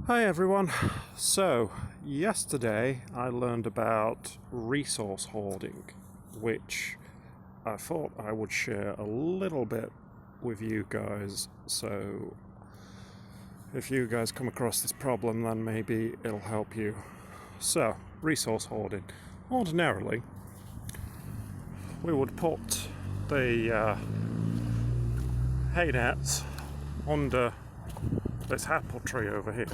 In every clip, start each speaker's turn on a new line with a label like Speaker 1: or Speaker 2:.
Speaker 1: Hi everyone. So, yesterday I learned about resource hoarding, which I thought I would share a little bit with you guys. So, if you guys come across this problem, then maybe it'll help you. So, resource hoarding. Ordinarily, we would put the hay nets under this apple tree over here.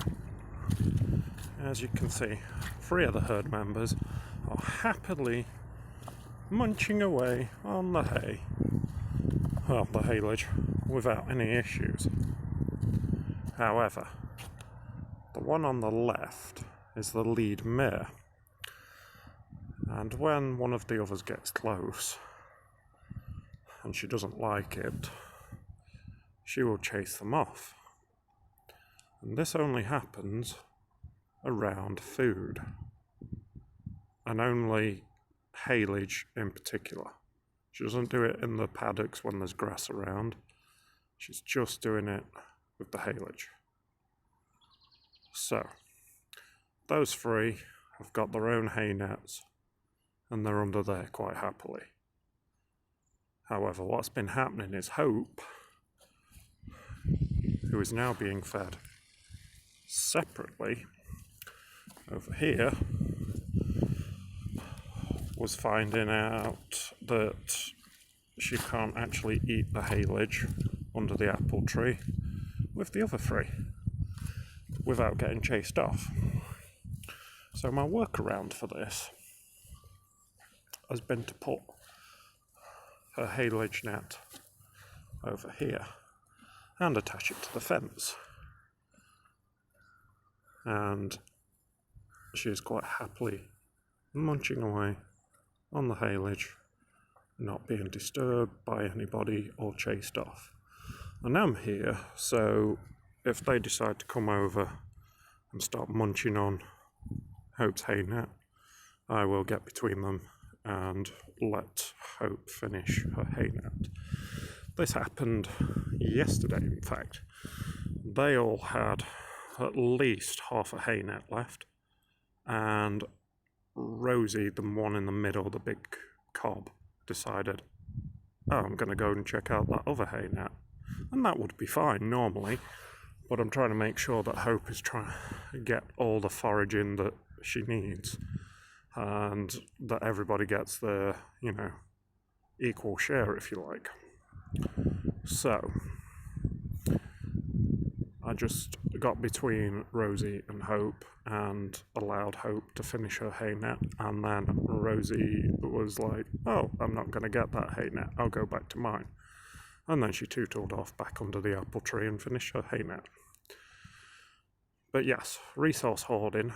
Speaker 1: As you can see, 3 of the herd members are happily munching away on the hay, well, the haylage, without any issues. However, the one on the left is the lead mare, and when one of the others gets close, and she doesn't like it, she will chase them off. And this only happens around food, and only haylage in particular. She doesn't do it in the paddocks when there's grass around. She's just doing it with the haylage. So, those 3 have got their own hay nets, and they're under there quite happily. However, what's been happening is Hope, who is now being fed separately over here, was finding out that she can't actually eat the haylage under the apple tree with the other 3 without getting chased off. So my workaround for this has been to put her haylage net over here and attach it to the fence. And she is quite happily munching away on the haylage, not being disturbed by anybody or chased off. And I'm here, so if they decide to come over and start munching on Hope's hay net, I will get between them and let Hope finish her hay net. This happened yesterday, in fact. They all had at least half a hay net left, and Rosie, the one in the middle, the big cob, decided, oh, I'm going to go and check out that other hay net. And that would be fine normally, but I'm trying to make sure that Hope is trying to get all the foraging that she needs, and that everybody gets their, equal share, if you like. So, I just got between Rosie and Hope and allowed Hope to finish her hay net, and then Rosie was like, oh, I'm not going to get that hay net, I'll go back to mine. And then she tootled off back under the apple tree and finished her hay net. But yes, resource hoarding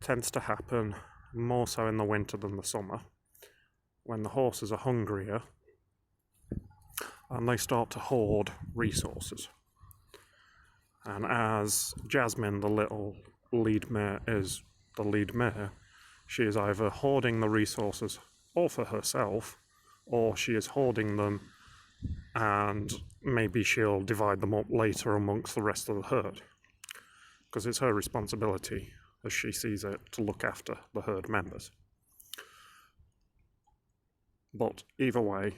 Speaker 1: tends to happen more so in the winter than the summer, when the horses are hungrier and they start to hoard resources. And as Jasmine, the little lead mare, is the lead mare, she is either hoarding the resources all for herself, or she is hoarding them and maybe she'll divide them up later amongst the rest of the herd. Because it's her responsibility, as she sees it, to look after the herd members. But either way,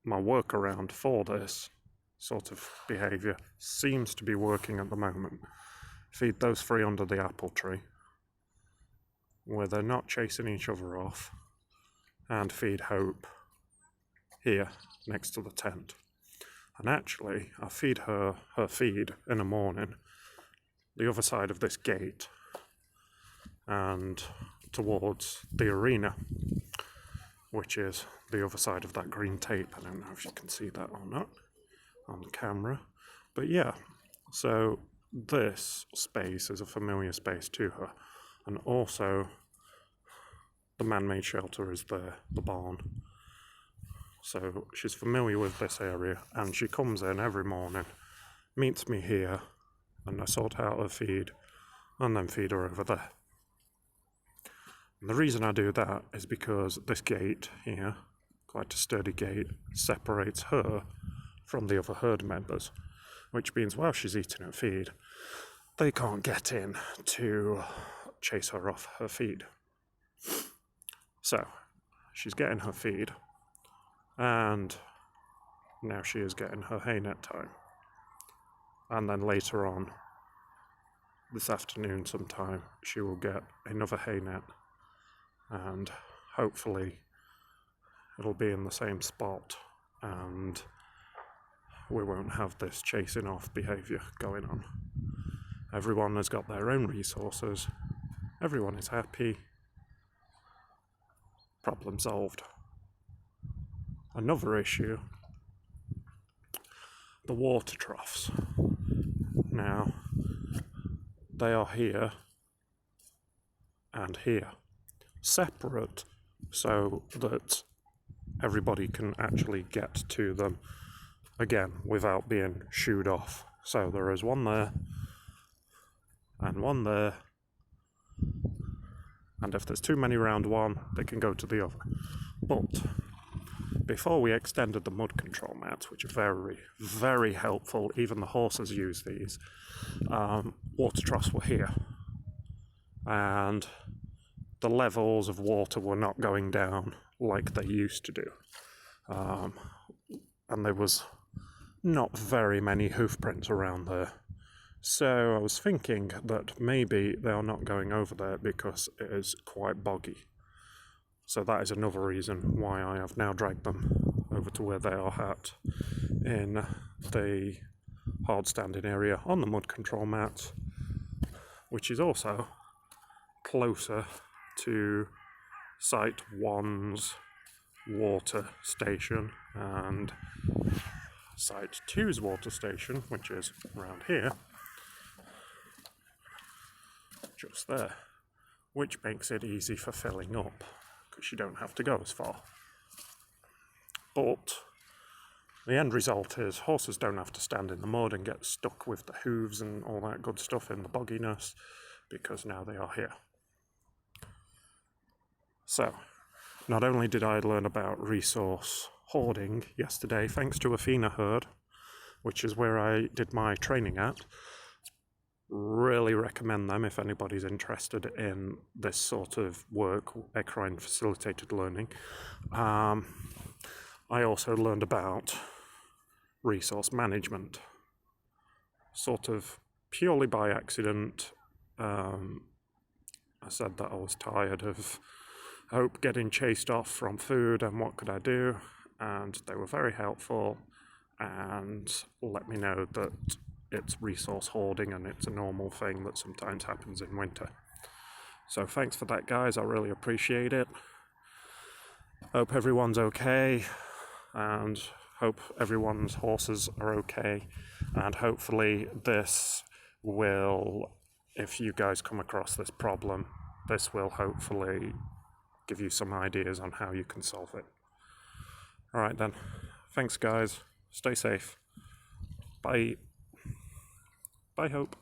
Speaker 1: my workaround for this sort of behaviour seems to be working at the moment. Feed those 3 under the apple tree, where they're not chasing each other off, and feed Hope here next to the tent. And actually, I feed her feed in the morning the other side of this gate and towards the arena, which is the other side of that green tape. I don't know if you can see that or not on camera, but yeah, so this space is a familiar space to her. And also the man-made shelter is there, the barn, so she's familiar with this area, and she comes in every morning, meets me here, and I sort out her feed and then feed her over there. And the reason I do that is because this gate here, quite a sturdy gate, separates her from the other herd members, which means while she's eating her feed, they can't get in to chase her off her feed. So she's getting her feed, and now she is getting her hay net time. And then later on, this afternoon sometime, she will get another hay net, and hopefully it'll be in the same spot, and we won't have this chasing off behaviour going on. Everyone has got their own resources, everyone is happy, problem solved. Another issue, the water troughs. Now, they are here and here, separate so that everybody can actually get to them again without being shooed off. So there is one there and one there, and if there's too many around one, they can go to the other. But before we extended the mud control mats, which are very, very helpful, even the horses use these, water troughs were here, and the levels of water were not going down like they used to do, and there was not very many hoof prints around there. So I was thinking that maybe they are not going over there because it is quite boggy. So that is another reason why I have now dragged them over to where they are at, in the hard standing area on the mud control mat, which is also closer to Site 1's water station and Site 2's water station, which is around here, just there, which makes it easy for filling up because you don't have to go as far. But the end result is horses don't have to stand in the mud and get stuck with the hooves and all that good stuff in the bogginess, because now they are here. So, not only did I learn about resource hoarding yesterday, thanks to Athena Herd, which is where I did my training at. Really recommend them if anybody's interested in this sort of work, equine facilitated learning. I also learned about resource management, sort of purely by accident. I said that I was tired of Hope getting chased off from food and what could I do, and they were very helpful and let me know that it's resource hoarding and it's a normal thing that sometimes happens in winter. So thanks for that, guys, I really appreciate it. Hope everyone's okay, and hope everyone's horses are okay, and hopefully this will, if you guys come across this problem, this will hopefully give you some ideas on how you can solve it. Alright then, thanks guys, stay safe, bye. Bye Hope.